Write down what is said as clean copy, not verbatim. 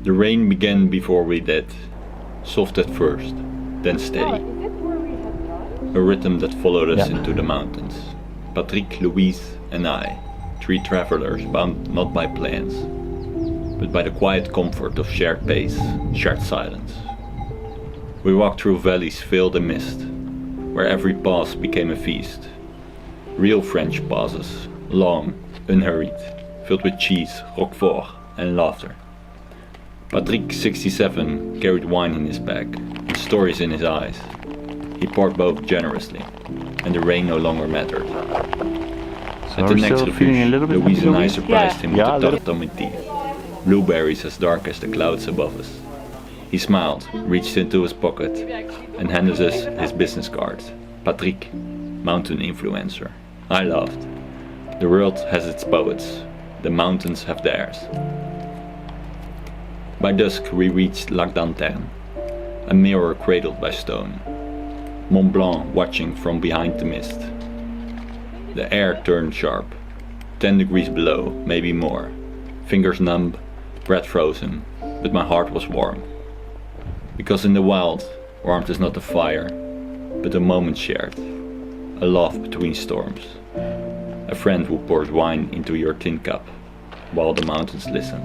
The rain began before we did, soft at first, then steady. A rhythm that followed us into the mountains. Patrick, Louise and I, 3 travelers bound not by plans, but by the quiet comfort of shared pace, shared silence. We walked through valleys filled in mist, where every pause became a feast. Real French pauses, long, unhurried, filled with cheese, roquefort and laughter. Patrick, 67, carried wine in his bag and stories in his eyes. He poured both generously, and the rain no longer mattered. So At the next refuge, Louise and I surprised him with Yeah, a tart on my teeth. Blueberries as dark as the clouds above us. He smiled, reached into his pocket, and handed us his business card. Patrick, mountain influencer. I laughed. The world has its poets, the mountains have theirs. By dusk we reached Lac d'Anterne, a mirror cradled by stone. Mont Blanc watching from behind the mist. The air turned sharp, 10 degrees below, maybe more. Fingers numb, breath frozen, but my heart was warm. Because in the wild, warmth is not a fire, but a moment shared, a laugh between storms. A friend who pours wine into your tin cup, while the mountains listen.